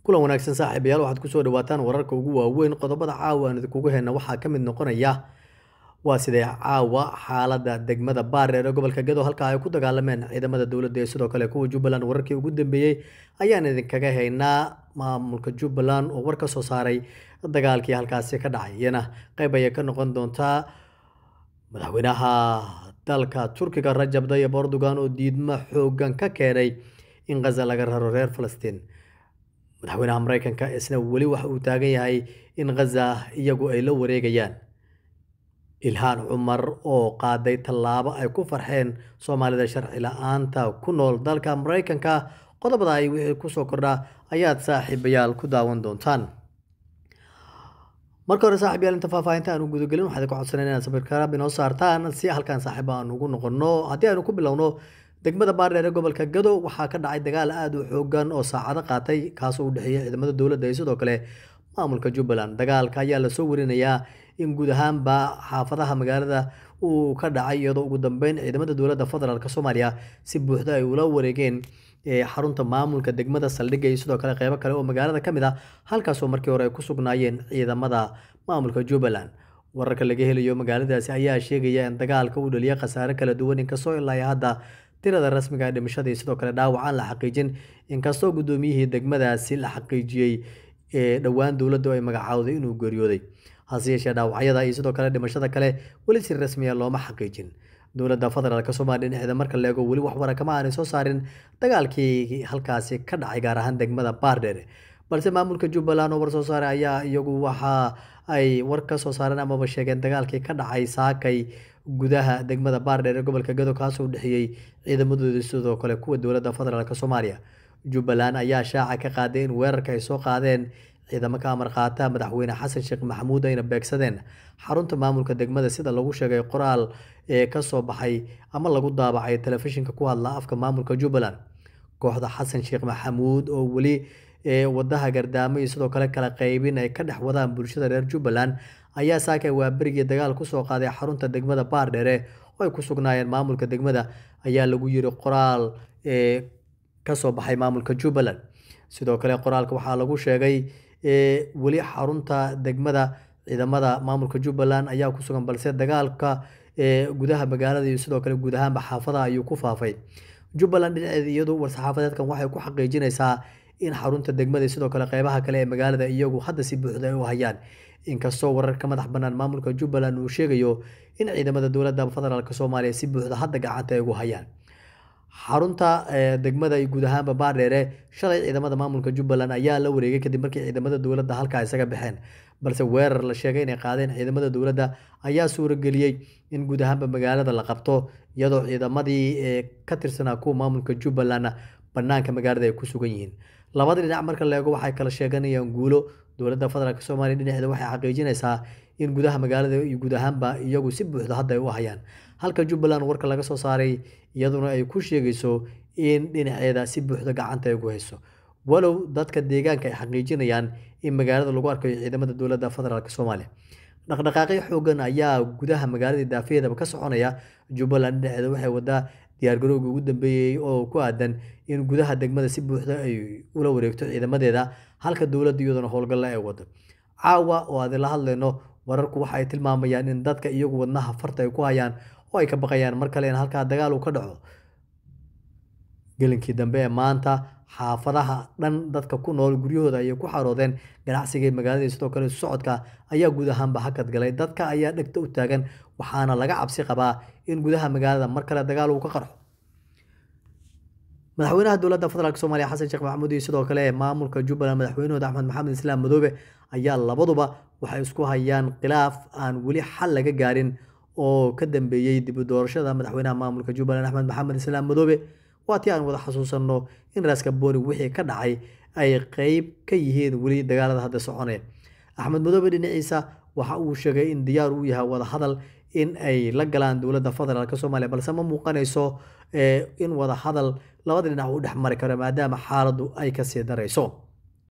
kulan wanaagsan saaxiibayaal waxaad kusoo dhawaataan wararka ugu waaweyn qodobada caawa aan idinkugu heyna waxaa ka mid noqonaya waa sidee caawa xaalada degmada Baareer ee gobolka Gedo halka ay ku dagaalameen ciidamada dowladda iyo sidoo kale kuwa Jubbaland wararkii ugu dambeeyay ayaan idinkaga heynaa maamulka Jubbaland oo war ka soo saaray dagaalkii halkaasi ka dhacay iyana qayb ay ka noqon doontaa madaxweynaha dalka Turkiga Rajab Tayyip Erdogan oo diidmo xoogan ka keenay in Gaza laga raro reer Falastiin madaxweynaha Mareykanka isna wali waxa uu taagan yahay in Gaza iyagu ay la wareegayaan Ilhaan Cumar oo qaaday tallaabo ay ku farxeen Soomaalida sharci la'aanta ku nool dalka Mareykanka qodobada ay wixii ku soo kordha ayaad saaxiibayaal ku daawan doontaan marka hore saaxiibayaal inta faahfaahinta aan u gudagelin waxaan ku codsanaynaa inaad subscribe inoo saartaan si halkan saaxiibo aan ugu noqono haddii aanu ku bilowno degmada Baareer ee gobolka Gedo waxaa ka dhacay dagaal aad u xoogan oo saacado qaatay kaas oo u dhaxeeyay ciidamada dowladda iyo sidoo kale maamulka Jubbaland dagaalka ayaa la soo warinayaa in guud ahaanba xaafadaha magaalada uu ka dhacay iyadoo ugu dambeyn ciidamada dowladda federaalka Soomaaliya si buuxda ay ula wareegeen xarunta maamulka degmada saldhigga iyo sidoo kale qaybo kale oo magaalada kamid ah halkaas oo markii hore ay ku sugnaayeen ciidamada maamulka Jubbaland wararka laga helayo magaaladaasi ayaa sheegaya in dagaalka uu dhaliyay khasaare kala duwan inkastoo ilaa hadda tirada rasmiga ah dhimashada iyo sidoo kale dhaawac aan la xaqiijin inkastoo gudoomiyihii degmadaasi la xaqiijiyay dhawaan dowladdu ay magacaawday inuu geeriyooday hase yeeshee dhaawacyada iyo sidoo kale dhimashada kale weli si rasmi ah looma xaqiijin dowladda federaalka Soomaaliya dhinaceeda marka la eego weli wax war kama aanay soo saarin dagaalkii halkaasi ka dhacay gaar ahaan degmada Baareer balse maamulka Jubbaland oo war soo saaray ayaa iyagu waxa ay war ka soo saareen ama sheegeen dagaalkii ka dhacay saakay gudaha degmada Baareer ee gobolka Gedo kaas oo dhaxeeyay ciidamadooda sidoo kale kuwa dowladda federaalka Soomaaliya Jubbaland ayaa shaaca ka qaaday in weerarka ay soo qaadeen ciidamo ka amar qaata madaxweyne Xasan Sheekh Maxamuud ayna beegsadeen xarunta maamulka degmada sida lagu sheegay qoraal ka soo baxay ama lagu daabacay telefishinka ku hadla afka maamulka Jubbaland kooxda Xasan Sheekh Maxamuud oo wali wadaha gardaamo iyo sidoo kale kala qaybin ay ka dhex wadaan bulshada reer Jubbaland ayaa saakay waa berigii dagaal ku soo qaaday xarunta degmada Baareer oo ay ku sugnaayeen maamulka degmada ayaa lagu yiri qoraal ka soo baxay maamulka Jubbaland sidoo kale qoraalka waxaa lagu sheegay wali xarunta degmada ciidamada maamulka Jubbaland ayaa ku sugan balse dagaalka gudaha magaalada iyo sidoo kale guud ahaan xaafadaha ayuu ku faafay Jubbaland dhinaceeda iyadu war-saxaafadeedkan waxay ku xaqiijinaysaa in xarunta degmada sidoo kale qaybaha kale ee magaalada iyagu hadda si buuxda ay u hayaan inkastoo wararka madax bannaan maamulka Jubbaland uu sheegayo in ciidamada dowladda federaalka Soomaaliya si buuxda hadda gacanta ay ugu hayaan xarunta degmada iyo guud ahaan Baareer shalay ciidamada maamulka Jubbaland ayaa la wareegay kadib markii ciidamada dowladda halka isaga baxeen balse weerar la sheegay inay qaadeen ciidamada dowladda ayaa suurageliyay in guud ahaan magaalada la qabto iyadoo ciidamadii ka tirsanaa kuwa maamulka Jubbaland banaanka magaalada ay ku sugan yihiin labada dhinac marka la eego waxay kala sheeganayaan guulo dowladda federaalka Soomaaliya dhinaceeda waxay xaqiijinaysaa in gudaha magaalada iyo guud ahaanba iyagu si buuxda hadda ay u hayaan halka Jubbaland warka laga soo saaray iyaduna ay ku sheegayso in dhinaceeda si buuxda gacanta ay ugu hayso walow dadka deegaanka ay xaqiijinayaan in magaalada lagu arkayo ciidamada dowladda federaalka Soomaaliya dhaqdhaqaaqyo xoogan ayaa gudaha magaalada daafeedaba ka soconaya Jubbaland dhinaceeda waxay wadaa diyaar garowga ugu dambeeyay oo ku aadan in gudaha degmada si buuxda ay ula wareegto ciidamadeeda halka dowladda iyaduna howlgal ay wado caawa oo aad la hadlayno wararku waxa ay tilmaamayaan in dadka iyagu wadnaha farta ay ku hayaan oo ay ka baqayaan mar kale in halka dagaal uu ka dhaco gelinkii dambe ee maanta xaafadaha dhan dadka ku nool guryahooda ay ku xaroodeen ganacsiga magaalada sidoo kale socodka ayaa guud ahaan hakad galay dadka ayaa dhigta u taagan waxaana laga cabsi qabaa in gudaha magaalada mar kale dagaal uu ka qarxo madaxweynaha dowladda federaalka Soomaaliya Xasan Sheekh Maxamuud iyo sidoo kale maamulka Jubbaland madaxweynahooda Axmed Maxamed Islaam Madoobe ayaa labaduba waxay isku hayaan khilaaf aan wali xal laga gaarin oo ka dambeeyay dib u doorashada madaxweynaha maamulka Jubbaland Axmed Maxamed Islaam Madoobe waatii aan wada xasuusanno in raaska booni wixii ka dhacay ay qayb ka yihiin wali dagaalada hadda soconaya Axmed Madoobe dhinaciisa waxa uu sheegay in diyaar u yahay wada hadal in ay la galaan dowladda federaalka Soomaaliya balse ma muuqanayso in wada hadal labada dhinac u dhex mari karo maadaama xaaladdu ay ka sii darayso